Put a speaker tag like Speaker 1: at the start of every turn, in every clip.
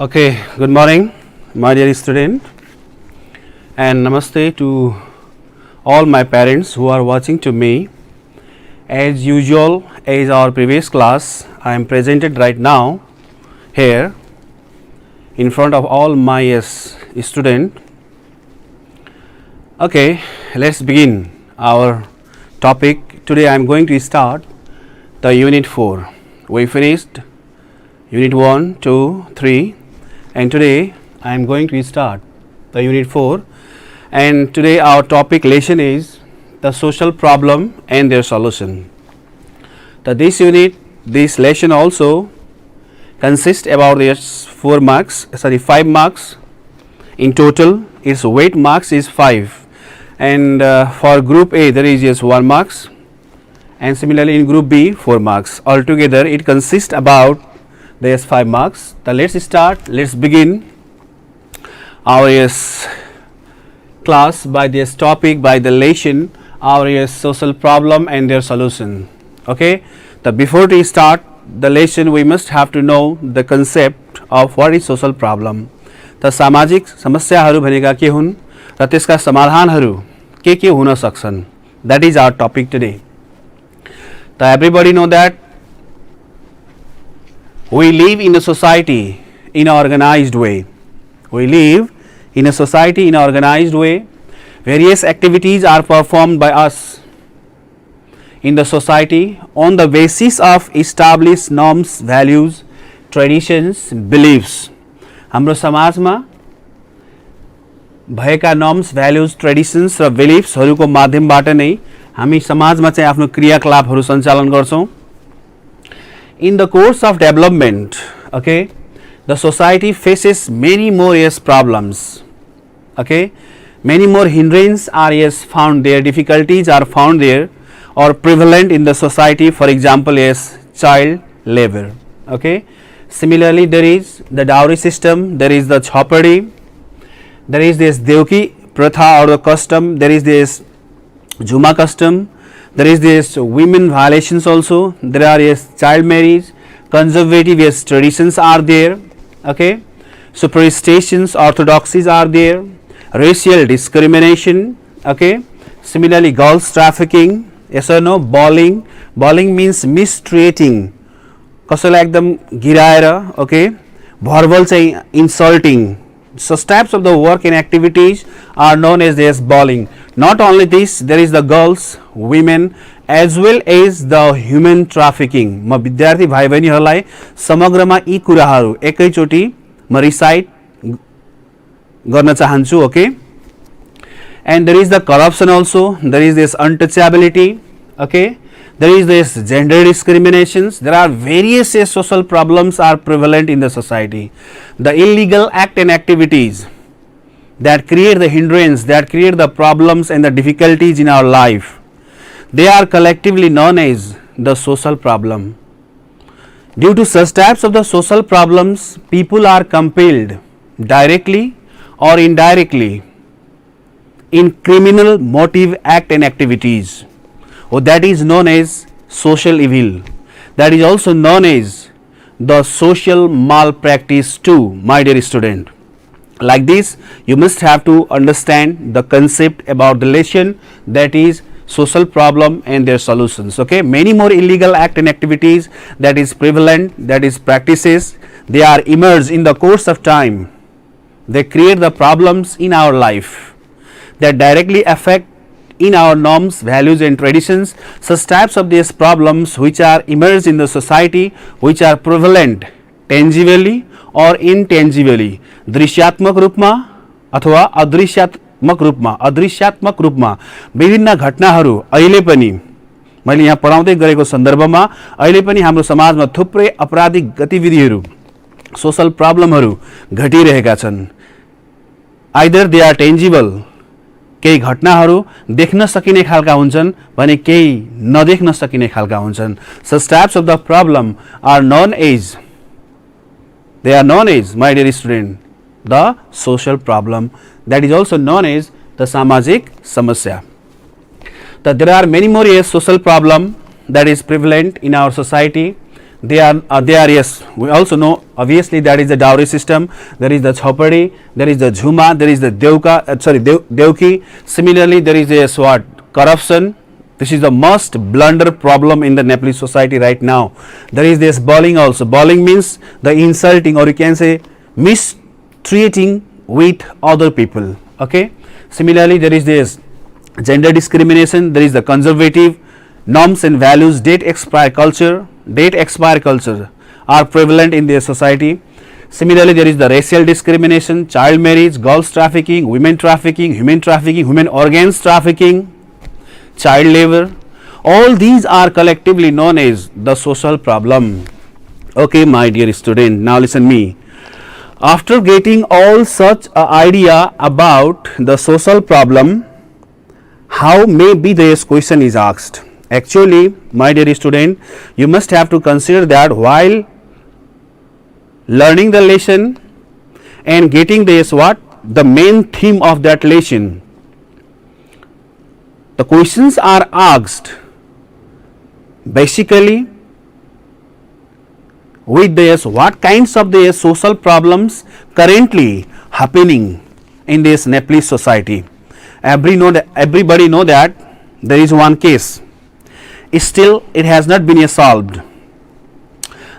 Speaker 1: Okay, good morning, my dear student, and namaste to all my parents who are watching to me. As usual, as our previous class, I am presented right now here in front of all my student. Okay, let's begin our topic. Today I am going to start the unit 4. We finished unit 1, 2, 3. And today I am going to start the unit 4, and today our topic lesson is the social problem and their solution. So this unit, this lesson also consists about this 5 marks in total. Its weight marks is 5, and for group A there is just 1 marks, and similarly in group B 4 marks. Altogether it consists about there's 5 marks. So let's start. Let's begin our class by this topic, by the lesson, our social problem and their solution. Okay. So before we start the lesson, we must have to know the concept of what is social problem. तो सामाजिक समस्याहरू भनेका के हुन् र त्यसका समाधानहरू के हुन सक्छन्. That is our topic today. So everybody know that we live in a society in an organized way. We live in a society in an organized way. Various activities are performed by us in the society on the basis of established norms, values, traditions, beliefs. हाम्रो समाजमा भएका norms, values, traditions र beliefs हरूको माध्यमबाट नै हामी समाजमा चाहिँ आफ्नो क्रियाकलापहरू सञ्चालन गर्छौं. In the course of development, okay, the society faces many more problems. Okay, many more hindrances are found there, difficulties are found there or prevalent in the society. For example, child labor. Okay, similarly there is the dowry system, there is the chhaupadi, there is this devki pratha or the custom, there is this jhuma custom, there is this women violations also, there are child marriage, conservative traditions are there. Okay, superstitions, orthodoxies are there, racial discrimination. Okay, similarly girls trafficking, yes or no, bullying means mistreating, कसैलाई एकदम गिराएर, okay, verbal चाहिँ insulting. Such types of the work and activities are known as this bullying. Not only this, there is the girls, women as well as the human trafficking. म विद्यार्थी भाइ बहिनीहरूलाई समग्रमा यी कुराहरू एकैचोटी म रिसाइट गर्न चाहन्छु. Okay, and there is the corruption also, there is this untouchability. Okay, there is this gender discriminations. There are various social problems are prevalent in the society. The illegal act and activities that create the hindrance, that create the problems and the difficulties in our life, they are collectively known as the social problem. Due to such types of the social problems, people are compelled directly or indirectly in criminal motive act and activities. That is known as social evil. That is also known as the social malpractice too, my dear student. Like this, you must have to understand the concept about the lesson, that is social problem and their solutions. Okay, many more illegal act and activities that is prevalent, that is practices, they are emerged in the course of time. They create the problems in our life that directly affect in our norms, values and traditions. Such types of these problems which are emerged in the society, which are prevalent tangibly or intangibly, दृश्यात्मक रूपमा अथवा अदृश्यात्मक रूपमा विभिन्न घटनाहरू अहिले पनि मैले यहाँ पढाउँदै गरेको सन्दर्भमा अहिले पनि हाम्रो समाजमा थुप्रै अपराधिक गतिविधिहरू, सोशल प्रब्लमहरू घटिरहेका छन्. आइदर दे आर टेन्जिबल, केही घटनाहरू देख्न सकिने खालका हुन्छन् भने केही नदेख्न सकिने खालका हुन्छन्. Such types of the problem are known as, they are known as, my dear student, the social problem. That is also known as the samajik samasya. That there are many more social problem that is prevalent in our society. they are, yes, we also know obviously that is the dowry system, there is the chhapadi, there is the jhuma, there is the devki. Similarly, there is this what, corruption. This is the most blunder problem in the Nepalese society right now. There is this bullying also. Bullying means the insulting, or you can say mistreating with other people. Okay. Similarly, there is this gender discrimination. There is the conservative norms and values. Date expire culture are prevalent in their society. Similarly, there is the racial discrimination, child marriage, girls trafficking, human trafficking, human organs trafficking, child labor. All these are collectively known as the social problem. Okay, my dear student, now listen me. After getting all such an idea about the social problem, how maybe this question is asked? Actually, my dear student, you must have to consider that while learning the lesson and getting this what, the main theme of that lesson, the questions are asked basically with this, what kinds of the social problems currently happening in this Nepalese society. Everybody know that there is one case. Still, it has not been solved.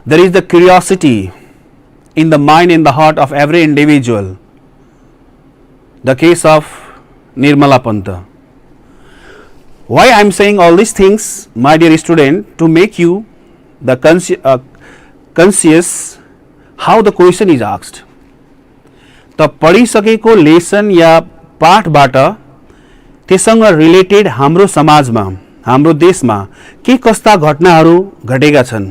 Speaker 1: There is the curiosity in the mind and the heart of every individual. The case of Nirmala Panta. Why I am saying all these things, my dear student, to make you the conscious how the question is asked. त पढिसकेको lesson या पाठबाट त्यससँग related हाम्रो समाजमा, हाम्रो देशमा के कस्ता घटनाहरू घटेका छन्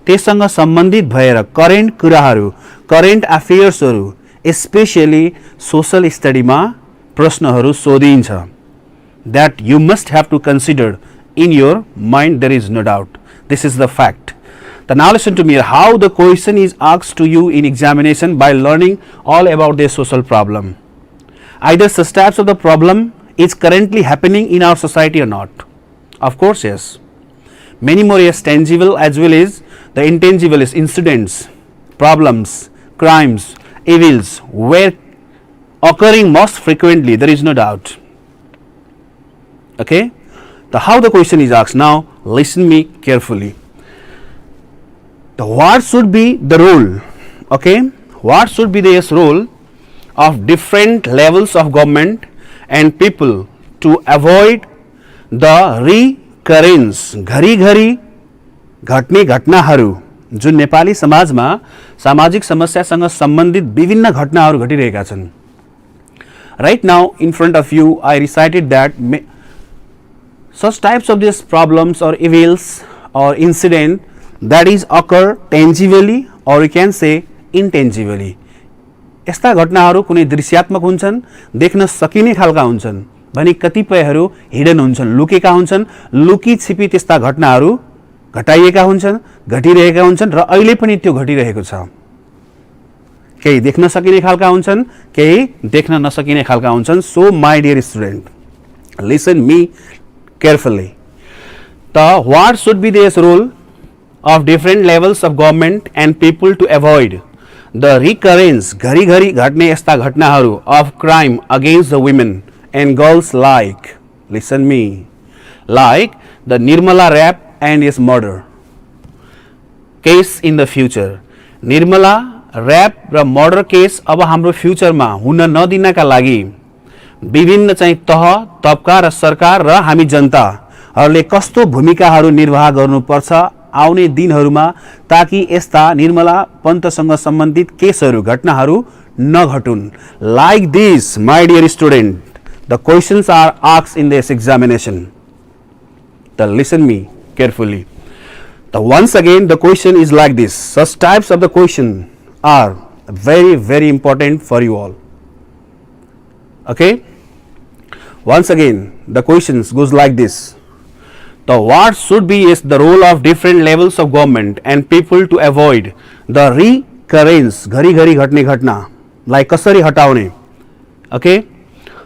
Speaker 1: त्यससँग सम्बन्धित भएर करेन्ट कुराहरू, करेन्ट अफेयर्सहरू, स्पेशली सोशल स्टडीमा प्रश्नहरू सोधिन्छ. That you must have to consider in your mind, there is no doubt. This is the fact. Now listen to me, how the question is asked to you in examination by learning all about the social problem. Either such types of the problem is currently happening in our society or not. Of course, yes. Many more, yes, tangible as well as the intangible incidents, problems, crimes, evils were occurring most frequently, there is no doubt. Okay, how the question is asked. Now listen me carefully. What should be the role? Okay, what should be the role of different levels of government and people to avoid the recurrence, घरी घरी घट्ने घटनाहरू जुन नेपाली समाजमा सामाजिक समस्यासँग सम्बन्धित विभिन्न घटनाहरू घटिरहेका छन्. Right now in front of you I recited that such types of these problems or evils or incident that is occur tangibly or you can say intangibly. यस्ता घटनाहरू कुनै दृश्यात्मक हुन्छन्, देख्न सकिने खालका हुन्छन् भने कतिपयहरू हिडन हुन्छन्, लुकेका हुन्छन्. लुकी छिपी त्यस्ता घटनाहरू घटाइएका हुन्छन्, घटिरहेका हुन्छन् र अहिले पनि त्यो घटिरहेको छ. केही देख्न सकिने खालका हुन्छन्, केही देख्न नसकिने खालका हुन्छन्. So my dear student, listen me carefully. What should be the role of different levels of government and people to avoid the recurrence, घरी घरी घट्ने यस्ता घटनाहरू of crime against the women and girls like, listen me, like the Nirmala rape and his murder case in the future. Nirmala rape raw murder case अब हाम्रो फ्युचरमा हुन नदिनका लागि विभिन्न चाहिँ तह, तबका र सरकार र हामी जनताहरूले कस्तो भूमिकाहरू निर्वाह गर्नुपर्छ आउने दिनहरूमा ताकि यस्ता निर्मला पन्तसँग सम्बन्धित केसहरू, घटनाहरू नघटुन्. Like this, my dear student, the questions are asked in this examination. Listen me carefully. Once again the question is like this. Such types of the question are very, very important for you all. Okay, once again the questions goes like this. What should be is the role of different levels of government and people to avoid the recurrence, घरी घरी घट्ने घटना, like कसरी हटाउने, okay,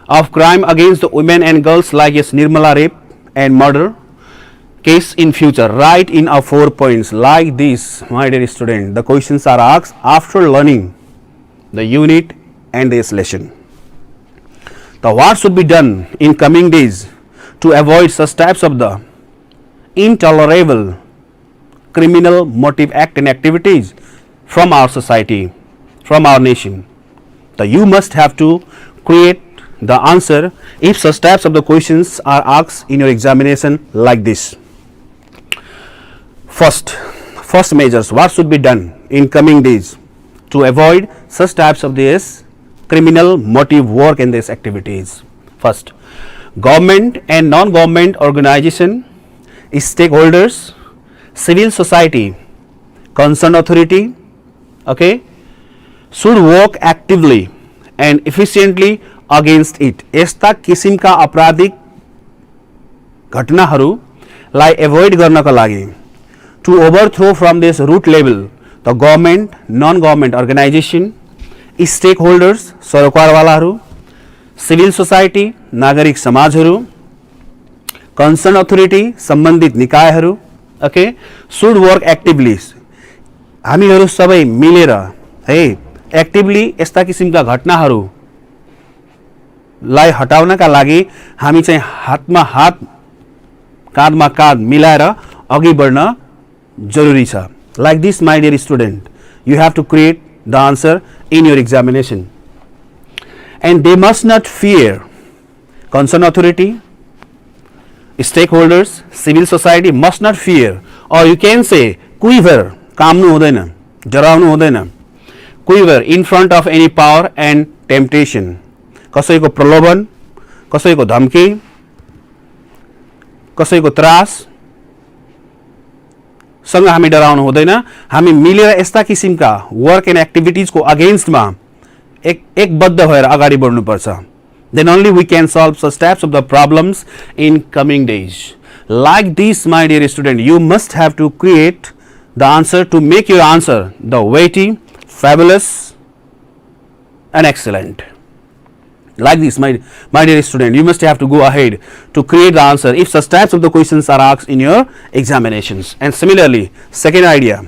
Speaker 1: of crime against the women and girls like yes Nirmala rape and murder case in future. Write in a 4 points like this, my dear student. The questions are asked after learning the unit and this lesson. The what should be done in coming days to avoid such types of the intolerable criminal motive act and activities from our society, from our nation. The you must have to create the answer if such types of the questions are asked in your examination like this. First measures, what should be done in coming days to avoid such types of this criminal motive work and these activities. First, government and non-government organization, stakeholders, civil society, concerned authority, okay, should work actively and efficiently against it. यस्ता किसिमका आपराधिक घटनाहरूलाई avoid गर्नका लागि to overthrow from this root level the government, non-government organization, stakeholders, सरोकारवालाहरू, civil society, नागरिक समाजहरू, concerned authority, सम्बन्धित निकायहरू, okay, should work actively. हामीहरू सबै मिलेर है एक्टिभली यस्ता किसिमका घटनाहरूलाई हटाउनका लागि हामी चाहिँ हातमा हात काँधमा काँध मिलाएर अघि बढ्न जरुरी छ. Like this, my dear student, you have to create the answer in your examination. And they must not fear concerned authority, stakeholders, civil society must not fear, or you can say quiver, काम्नु हुँदैन, डराउनु हुँदैन, quiver in front of any power and temptation. कसैको प्रलोभन, कसैको धम्की, कसैको त्रास सँग हामी डराउनु हुँदैन. हामी मिलेर यस्ता किसिमका वर्क एन्ड एक्टिभिटिजको अगेन्स्टमा एकबद्ध भएर अगाडि बढ्नुपर्छ. Then only we can solve such types of the problems in coming days. Like this, my dear student, you must have to create the answer to make your answer the weighty, fabulous and excellent. Like this, my dear student, you must have to go ahead to create the answer if such types of the questions are asked in your examinations. And similarly, second idea,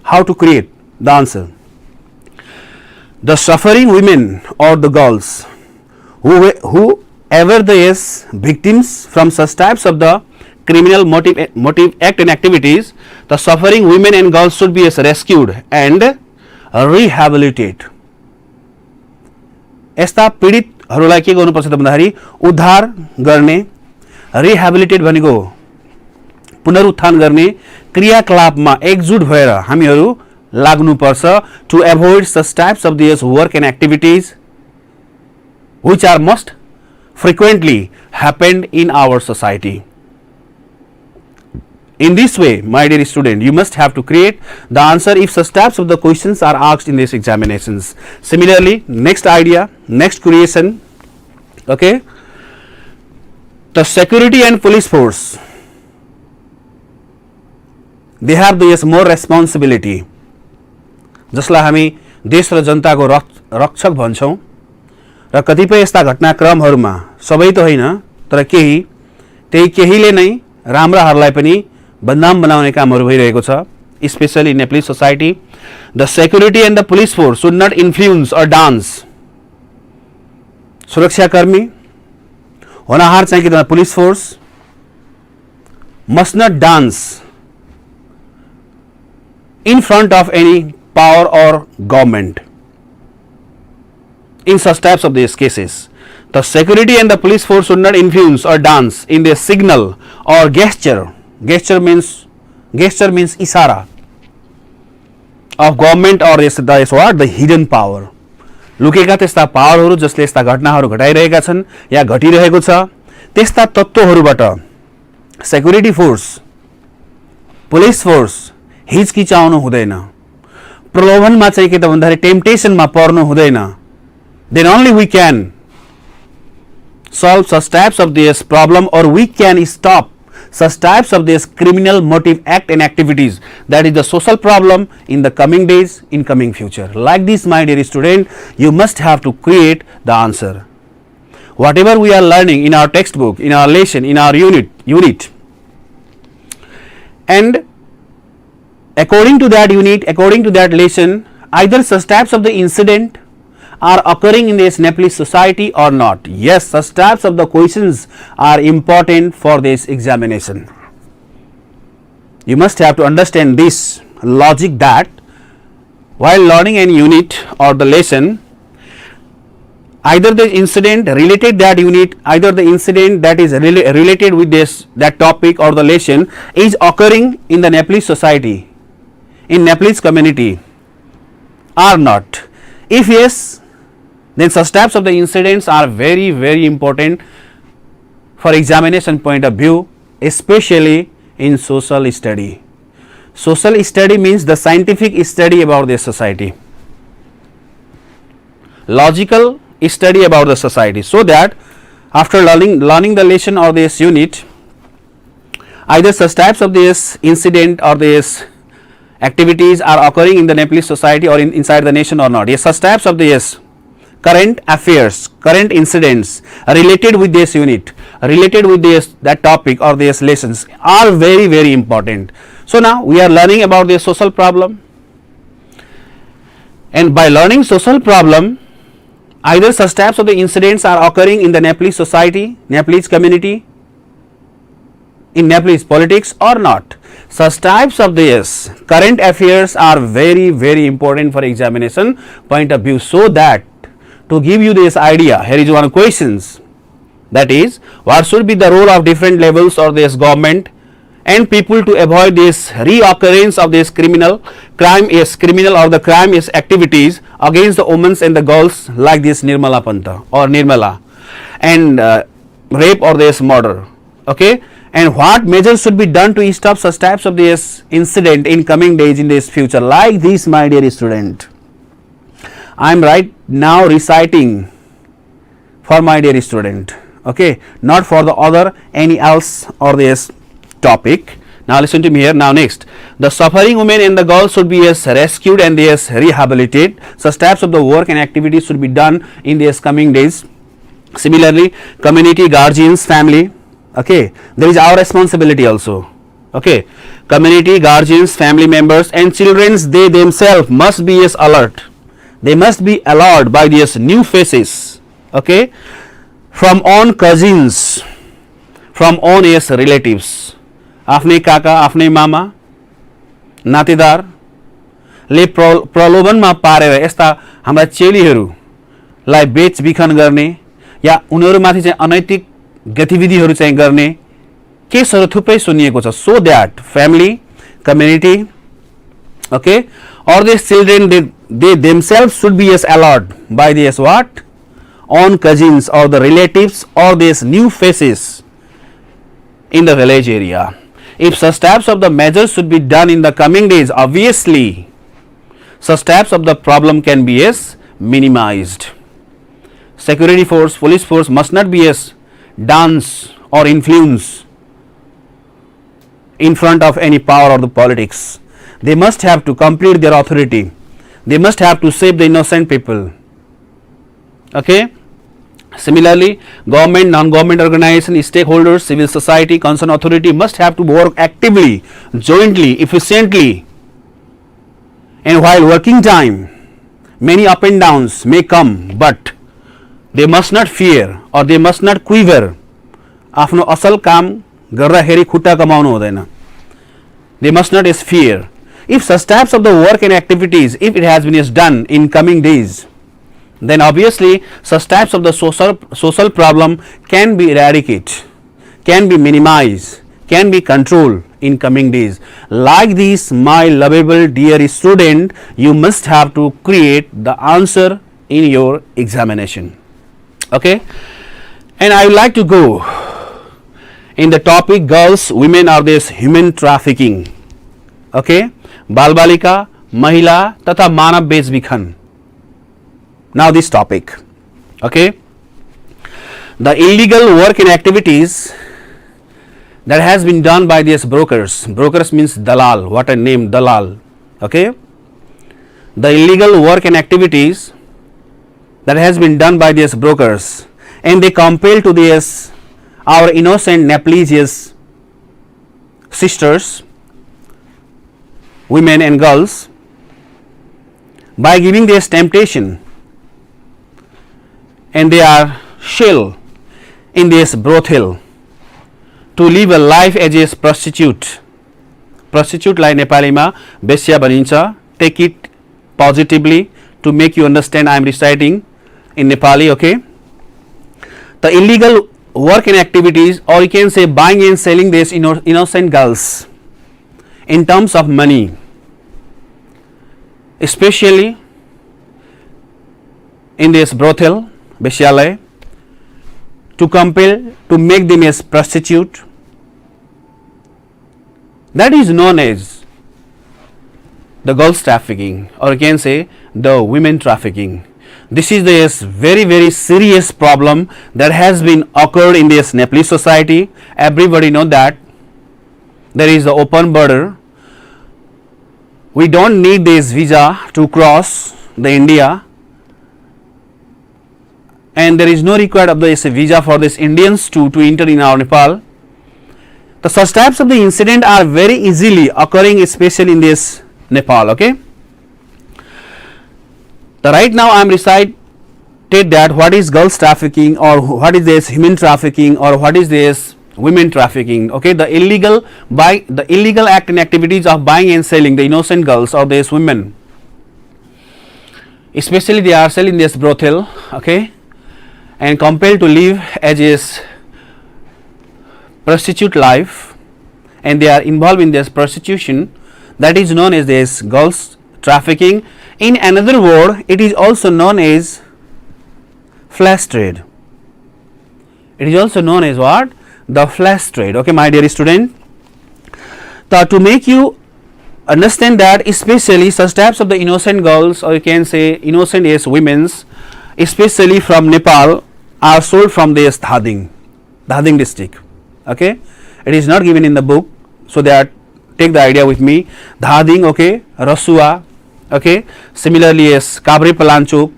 Speaker 1: how to create the answer. The suffering women or the girls, whoever they is victims from such types of the criminal motive act and activities, the suffering women and girls should be rescued and rehabilitated. यस्ता पीडितहरूलाई के गर्नुपर्छ त भन्दाखेरि उद्धार गर्ने, rehabilitate भनेको पुनरुत्थान गर्ने क्रियाकलापमा एकजुट भएर हामीहरू लाग्नुपर्छ to avoid such types of these work and activities which are most frequently happened in our society. In this way, my dear student, you must have to create the answer if such types of the questions are asked in these examinations. Similarly, next idea, next creation, okay, the security and police force, they have this more responsibility. जसलाई हामी देश र जनताको रक्षक भन्छौं र कतिपय यस्ता घटनाक्रमहरूमा सबै त होइन तर त्यही केहीले नै राम्राहरूलाई पनि बदनाम बनाउने कामहरू भइरहेको छ. Especially in a police society, the security and the police force should not influence or dance. सुरक्षाकर्मी होनहार चाहिँ कि police force must not dance in front of any power or government. In such types of these cases, the security and the police force should not influence or dance in their signal or gesture. Gesture means isara of government or the hidden power. लुकेका त्यस्ता पावरहरू जसले यस्ता घटनाहरू घटाइरहेका छन् या घटिरहेको छ त्यस्ता तत्त्वहरूबाट security force, police force हिचकिचाउनु हुँदैन. प्रलोभनमा चाहिँ के त भन्दाखेरि टेम्पटेसनमा पर्नु हुँदैन. Then only we can solve such types of this problem, or we can stop such types of this criminal motive act and activities that is the social problem in the coming days, in coming future. Like this, my dear student, you must have to create the answer. Whatever we are learning in our textbook, in our lesson, in our unit, and according to that unit, according to that lesson, either such types of the incident are occurring in this Nepalese society or not. Yes, such types of the questions are important for this examination. You must have to understand this logic that while learning any unit or the lesson, either the incident related that unit, either the incident that is related with this that topic or the lesson is occurring in the Nepalese society, in Nepalese community or not. If yes, then such types of the incidents are very, very important for examination point of view, especially in social study. Social study means the scientific study about the society, logical study about the society, so that after learning the lesson or this unit, either such types of this incident or this activities are occurring in the Nepalese society or inside the nation or not. Yes, such types of this current affairs, current incidents related with this unit, related with this that topic or these lessons are very, very important. So now we are learning about the social problem, and by learning social problem, either such types of the incidents are occurring in the Nepalese society, Nepalese community, in Nepalese politics or not. Such types of this current affairs are very, very important for examination point of view, so that to give you this idea, here is one questions, that is, what should be the role of different levels of this government and people to avoid this reoccurrence of this criminal or the crime is activities against the women and the girls like this Nirmala Panta or Nirmala, and rape or this murder. Okay, and what measures should be done to stop such types of this incident in coming days, in this future, like this, my dear student. I am right now reciting for my dear student, okay, not for the other any else or this topic. Now listen to me here. Now next, the suffering women and the girls should be rescued and rehabilitated. Such types of the work and activities should be done in these coming days. Similarly, community, guardians, family, okay, there is our responsibility also. Okay, community, guardians, family members and children, they themselves must be alert. They must be allowed by these new faces, okay, from own cousins, from own relatives, आफ्नै काका, आफ्नै मामा, नातेदारले प्रलोभनमा पारेर यस्ता हाम्रा चेलीहरूलाई बेचबिखन गर्ने या उनीहरूमाथि चाहिँ अनैतिक गतिविधिहरू चाहिँ गर्ने केसहरू थुप्रै सुनिएको छ. So that family, community, okay, or these children, they themselves should be allowed by this what, own cousins or the relatives or these new faces in the village area. If such types of the measures should be done in the coming days, obviously such types of the problem can be minimized. Security force, police force must not be dance or influence in front of any power or the politics. They must have to complete their authority. They must have to save the innocent people. Okay. Similarly, government, non-government organization, stakeholders, civil society, concerned authority must have to work actively, jointly, efficiently. And while working time, many up and downs may come, but they must not fear or they must not quiver. आफ्नो असल काम गर्दाखेरि खुट्टा कमाउनु हुँदैन. They must not fear. If such types of the work and activities, if it has been done in coming days, then obviously such types of the social problem can be eradicated, can be minimized, can be controlled in coming days. Like this, my lovable dear student, you must have to create the answer in your examination. Okay, and I would like to go in the topic girls, women are this human trafficking. Okay, बाल बालिका, महिला तथा मानव बेचबिखन. Now this topic, okay, the illegal work and activities that has been done by these brokers. Brokers means dalal. What a name, dalal. Okay, the illegal work and activities that has been done by these brokers, and they compel to this our innocent Nepalese sisters women and girls by giving this temptation, and they are shell in this brothel to live a life as a prostitute. Prostitute लाई नेपालीमा बेश्या भनिन्छ. Take it positively to make you understand. I am reciting in Nepali, okay? The illegal work and activities, or you can say buying and selling these innocent girls in terms of money, especially in this brothel, beshyalaya, to compel to make them as prostitute. That is known as the girls trafficking, or you can say the women trafficking. This is this very, very serious problem that has been occurred in this Nepalese society. Everybody know that there is the open border. We don't need this visa to cross the India, and there is no required of this visa for this Indians to enter in our Nepal. The such types of the incident are very easily occurring, especially in this Nepal, okay? The right now I am recited that what is girls trafficking, or what is this human trafficking, or what is this women trafficking, okay? The illegal act and activities of buying and selling the innocent girls or these women, especially they are selling this brothel, okay, and compelled to live as is prostitute life, and they are involved in this prostitution. That is known as this girls trafficking. In another word, it is also known as flesh trade. It is also known as what? The flesh trade, okay, my dear student. To make you understand that, especially such types of the innocent girls, or you can say innocent as women's, especially from Nepal, are sold from this Dhading district, okay? It is not given in the book, so that take the idea with me. Dhading, okay, Rasua, okay, similarly as Kabri Palanchok,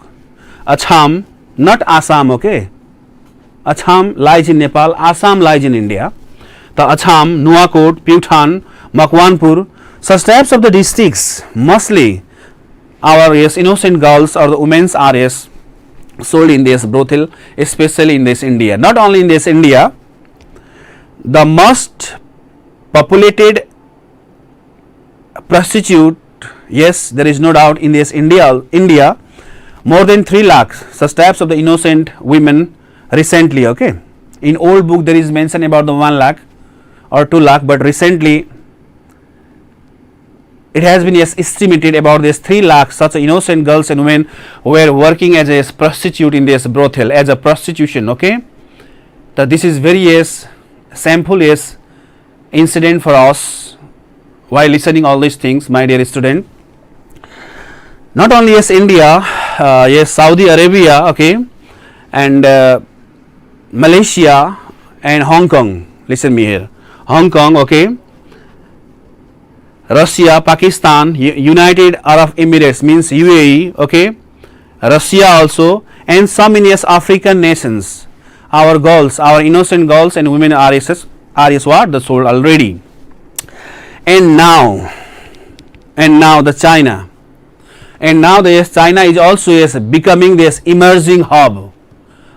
Speaker 1: Acham, not Assam, okay? Acham lies in Nepal, Assam lies in India. The Acham, Nuwakot, Putan, Makwanpur, such types of the districts, mostly our innocent girls or the women are sold in this brothel, especially in this India. Not only in this India, the most populated prostitute, yes, there is no doubt in this India, more than 3 lakhs such types of the innocent women recently, okay? In old book there is mention about the 1 lakh or 2 lakh, but recently it has been estimated about this 3 lakhs such innocent girls and women who were working as a prostitute in this brothel, as a prostitution, okay? So this is very shameful incident for us while listening all these things, my dear student. Not only India, Saudi Arabia, okay, and Malaysia and Hong Kong. Listen me here. Hong Kong, okay, Russia, Pakistan, United Arab Emirates means UAE, okay, Russia also, and some in African nations. Our girls, our innocent girls and women are what? The sold already. And now the China, and now the China is also becoming this emerging hub.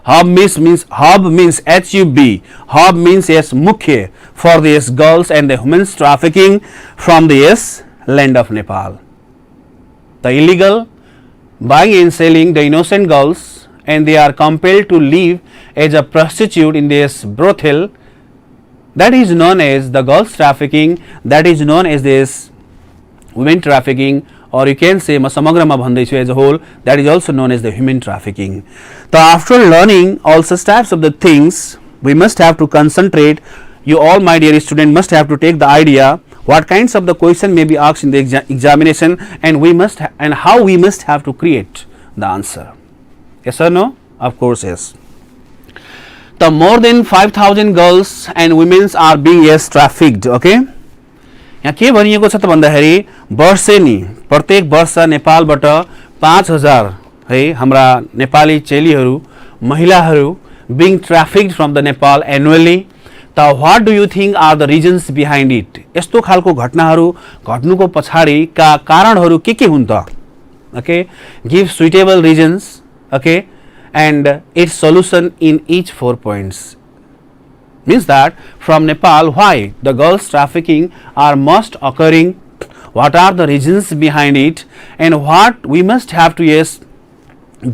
Speaker 1: Hub means HUB. Hub means mukhya for these girls and the women's trafficking from this land of Nepal. The illegal buying and selling the innocent girls, and they are compelled to live as a prostitute in this brothel. That is known as the girls trafficking. That is known as this women trafficking, or you can say Masamagrama Bhandaichu as a whole, that is also known as the human trafficking. So after learning all such types of the things, we must have to concentrate. You all, my dear student, must have to take the idea what kinds of the question may be asked in the examination, and how we must have to create the answer. Yes or no? Of course, yes. The more than 5,000 girls and women are being trafficked, okay? यहाँ के भनिएको छ त भन्दाखेरि वर्षेनी प्रत्येक वर्ष नेपालबाट 5,000 है हाम्रा नेपाली चेलीहरू महिलाहरू being trafficked from the Nepal annually. त what do you think are the reasons behind it, यस्तो खालको घटनाहरू घट्नुको पछाडिका कारणहरू के हुन् त? Okay, give suitable reasons, okay, and its solution in each 4 points. Means that from Nepal, why the girls trafficking are most occurring, what are the reasons behind it, and what we must have to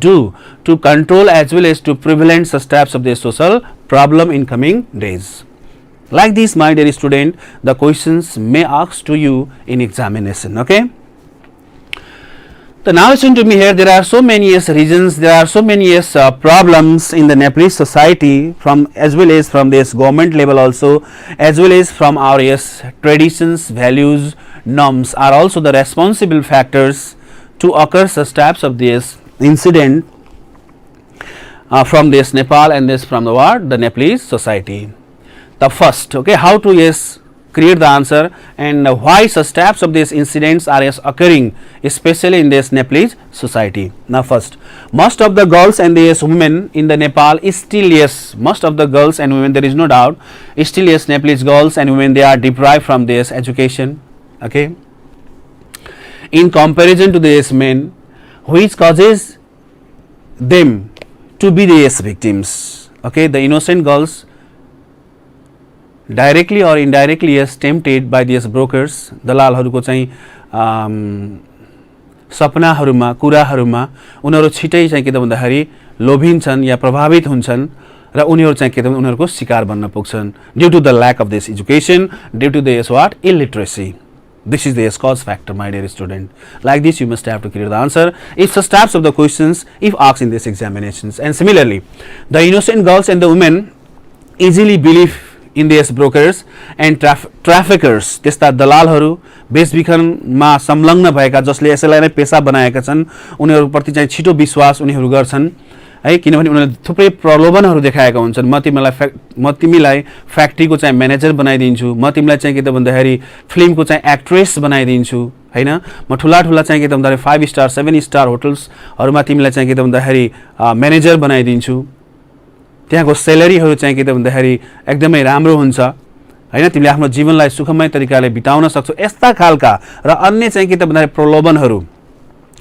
Speaker 1: do to control as well as to prevent such types of the social problem in coming days. Like this, my dear student, the questions may ask to you in examination. Okay. So now listen to me here. There are so many reasons, there are so many problems in the Nepalese society, from as well as from this government level also, as well as from our traditions, values, norms are also the responsible factors to occur such types of this incident from this Nepal and this from the what, the Nepalese society. The first, okay, how to create the answer and why such types of these incidents are occurring, especially in this Nepalese society. Now first, most of the girls and the women in the Nepal is still most of the girls and women, there is no doubt, still Nepalese girls and women, they are deprived from this education, okay, in comparison to these men, which causes them to be the victims. Okay, the innocent girls directly or indirectly tempted by these brokers, दलालहरूको चाहिँ सपनाहरूमा कुराहरूमा उनीहरू छिटै चाहिँ के त भन्दाखेरि लोभिन्छन् या प्रभावित हुन्छन् र उनीहरू चाहिँ के त उनीहरूको शिकार बन्न पुग्छन् due to the lack of this education, due to the what, illiteracy. This is the cause factor, my dear student. Like this, you must have to clear the answer if such types of the questions if asked in these examinations. And similarly, the innocent girls and the women easily believe in these brokers and traffickers, त्यस्ता दलालहरू बेचबिखनमा संलग्न भएका जसले यसलाई नै पेशा बनाएका छन्, उनीहरूप्रति चाहिँ छिटो विश्वास उनीहरू गर्छन् है, किनभने उनीहरूले थुप्रै प्रलोभनहरू देखाएका हुन्छन्। म तिमीलाई फ्याक्ट्रीको चाहिँ म्यानेजर बनाइदिन्छु, म तिमीलाई चाहिँ के त भन्दाखेरि फिल्मको चाहिँ एक्ट्रेस बनाइदिन्छु हैन, म ठुला चाहिँ के त भन्दाखेरि 5 स्टार 7 स्टार होटल्सहरूमा तिमीलाई चाहिँ के त भन्दाखेरि म्यानेजर बनाइदिन्छु, त्यहाँको सेलेरीहरू चाहिँ के त भन्दाखेरि एकदमै राम्रो हुन्छ हैन, तिमीले आफ्नो जीवनलाई सुखमय तरिकाले बिताउन सक्छौ। यस्ता खालका र अन्य चाहिँ के त भन्दाखेरि प्रलोभनहरू,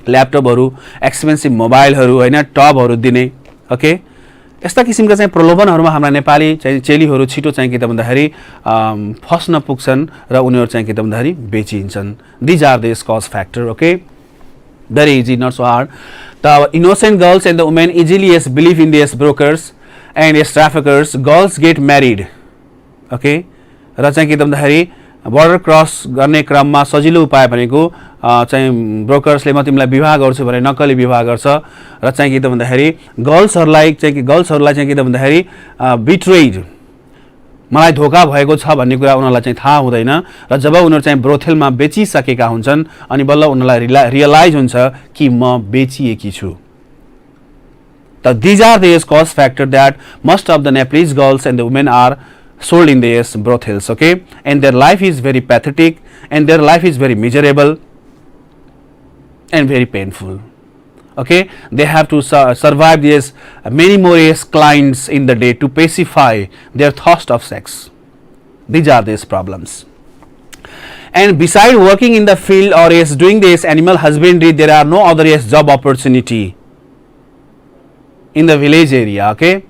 Speaker 1: ल्यापटपहरू, एक्सपेन्सिभ मोबाइलहरू हैन, टबहरू दिने, ओके, यस्ता किसिमका चाहिँ प्रलोभनहरूमा हाम्रा नेपाली चाहिँ चेलीहरू छिटो चाहिँ के त भन्दाखेरि फस्न पुग्छन् र उनीहरू चाहिँ के त भन्दाखेरि बेचिन्छन्। दिज आर दिस कज factor, okay, very easy, not so hard. The innocent girls and the women easily believe in these brokers and traffickers. Girls get married, okay, र चाहिँ के त भन्दाखेरि border cross गर्ने क्रममा सजिलो उपाय भनेको चाहिँ ब्रोकर्सले म तिमीलाई विवाह गर्छु भने नक्कली विवाह गर्छ र चाहिँ के त भन्दाखेरि गर्ल्सहरूलाई चाहिँ के त भन्दाखेरि बिट्रेड, मलाई धोका भएको छ भन्ने कुरा उनीहरूलाई चाहिँ थाहा हुँदैन र जब उनीहरू चाहिँ ब्रोथेलमा बेचिसकेका हुन्छन् अनि बल्ल उनीहरूलाई रियलाइज हुन्छ कि म बेचिएकी छु। त these are the cause factor that most of the Nepalese girls and the women are sold in these brothels, okay, and their life is very pathetic and their life is very miserable and very painful, okay. They have to survive these many more clients in the day to pacify their thirst of sex. These are these problems. And beside working in the field or doing this animal husbandry, there are no other job opportunity in the village area, okay.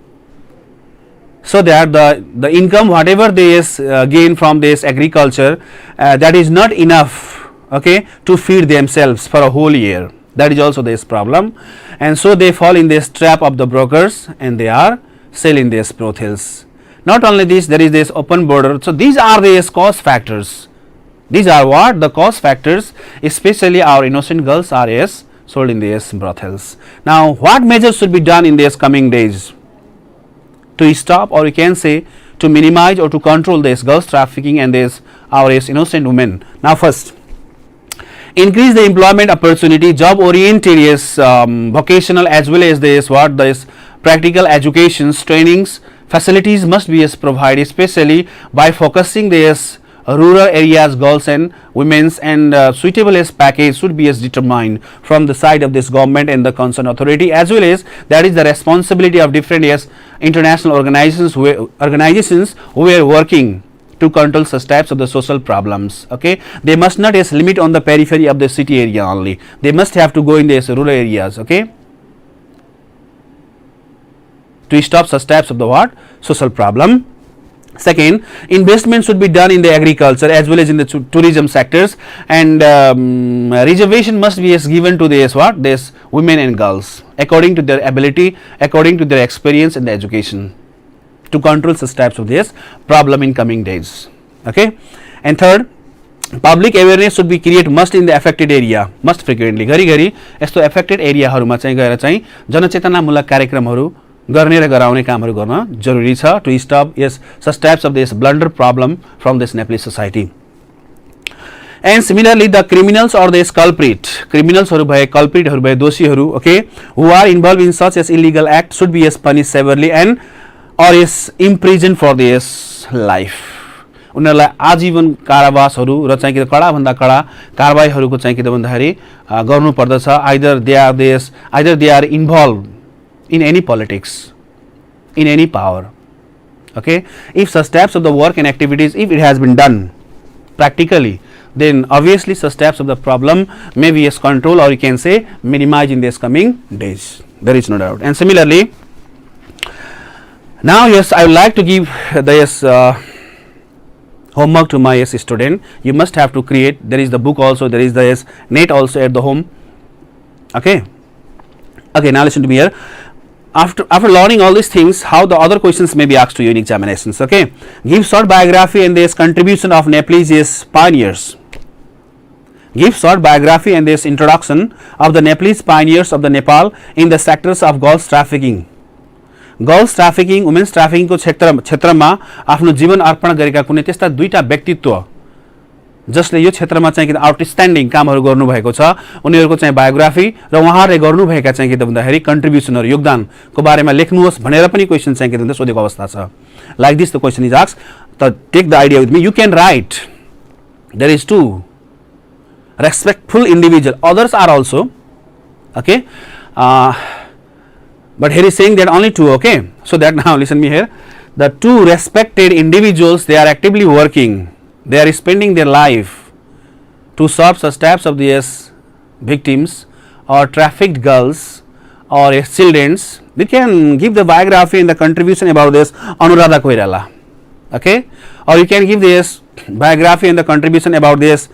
Speaker 1: So that the income whatever they gain from this agriculture, that is not enough, okay, to feed themselves for a whole year. That is also this problem, and so they fall in this trap of the brokers and they are selling these brothels. Not only this, there is this open border. So these are the cause factors. These are what the cause factors, especially our innocent girls are sold in these brothels. Now what measures should be done in these coming days to stop, or we can say to minimize or to control this girls trafficking and this our innocent women? Now first, increase the employment opportunity, job oriented vocational as well as this practical educations, trainings, facilities must be provided, especially by focusing this rural areas girls and women's and suitable as package should be as determined from the side of this government and the concerned authority, as well as that is the responsibility of different international organizations who are working to control such types of the social problems. Okay, they must not limit on the periphery of the city area only, they must have to go in the rural areas, okay, to stop such types of the social problem. Second, investment should be done in the agriculture as well as in the tourism sectors, and reservation must be given to this women and girls according to their ability, according to their experience in the education, to control such types of this problem in coming days. Okay, and third, public awareness should be created must in the affected area, must frequently घरी यस्तो affected area हरुमा चाहिँ गएर चाहिँ जनचेतनामूलक कार्यक्रमहरु गर्ने र गराउने कामहरु गर्न जरुरी छ to stop such types of this blunder problem from this Nepalese society. And similarly, the criminals or this criminals हरु भए culprit हरु भए दोषीहरु, okay, who are involved in such as illegal act should be punished severely and or imprisoned for this life. उनीहरुलाई आजीवन कारावासहरु र चाहिँ के कडा भन्दा कडा कारबाहीहरुको चाहिँ के भन्दाखेरि गर्नु पर्दछ. either they are involved in any politics, in any power. Okay, if such types of the work and activities, if it has been done practically, then obviously such types of the problem may be control, or you can say minimized in this coming days. There is no doubt. And similarly, now I would like to give this homework to my student. You must have to create. There is the book also. There is the net also at the home. Okay. Okay. Now listen to me here. After learning all these things, how the other questions may be asked to you in examinations. Okay, give short biography and this contribution of Nepalese pioneers. Give short biography and this introduction of the Nepalese pioneers of the Nepal in the sectors of girls trafficking, women's trafficking को क्षेत्रमा आफ्नो जीवन अर्पण गरेका कुनै त्यस्ता दुईटा व्यक्तित्व जसले यो क्षेत्रमा चाहिँ आउटस्ट्यान्डिङ कामहरु गर्नु भएको छ, उनीहरुको चाहिँ बायोग्राफी र उहाँहरुले गर्नु भएका चाहिँ के भन्दाखेरि कन्ट्रिब्युसनहरु, योगदानको बारेमा लेख्नुहोस् भनेर पनि क्वेशन चाहिँ के सोधेको अवस्था छ. Like this the question is asked. Take the idea with me. You can write there is too respectful individual, others are also, okay, but here is saying that only two. Okay, so that now listen me here, the two respected individuals, they are actively working, they are spending their life to serve such types of these victims or trafficked girls or childrens. We can give the biography and the contribution about this Anuradha Koirala, okay, or you can give this biography and the contribution about this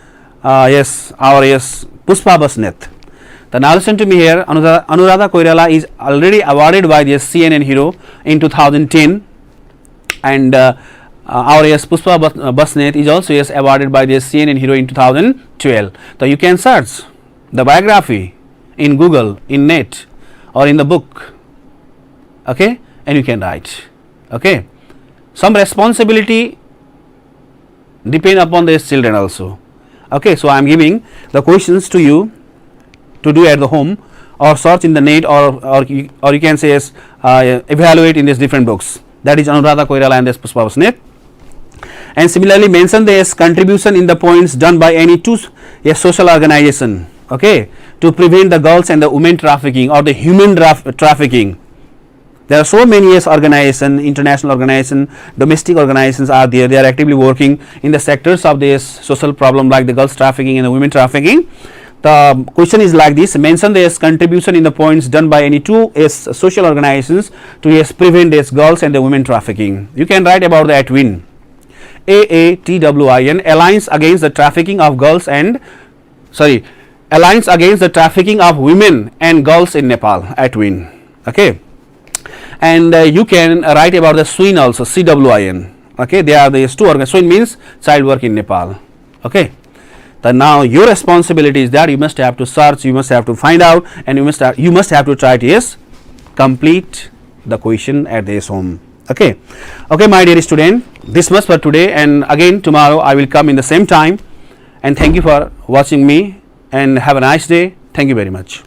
Speaker 1: Pushpa Basnet. Then now listen to me here. Anuradha Koirala is already awarded by this CNN hero in 2010, and Pushpa Basnet is also awarded by this CNN hero in 2012. So you can search the biography in Google, in net, or in the book, okay, and you can write. Okay, some responsibility depend upon these children also. Okay, so I am giving the questions to you to do at the home, or search in the net, or you can say evaluate in these different books. That is Anuradha Koirala and this Pushpa Basnet. And similarly, mention this contribution in the points done by any two social organization, okay, to prevent the girls and the women trafficking or the human trafficking. There are so many organizations, international organizations, domestic organizations are there. They are actively working in the sectors of this social problem like the girls trafficking and the women trafficking. The question is like this: mention this contribution in the points done by any two social organizations to prevent this girls and the women trafficking. You can write about the ATWIN, AATWIN, Alliance Against the Trafficking of Girls and Alliance Against the Trafficking of Women and Girls in Nepal, ATWIN. Okay. And you can write about the SWIN also, CWIN. Okay, they are these two organizations. SWIN means child work in Nepal. Okay, then now your responsibility is that you must have to search, you must have to find out, and you must have to try to complete the question at this home. Okay, okay, my dear student, this much for today, and again tomorrow I will come in the same time. And thank you for watching me, and have a nice day. Thank you very much.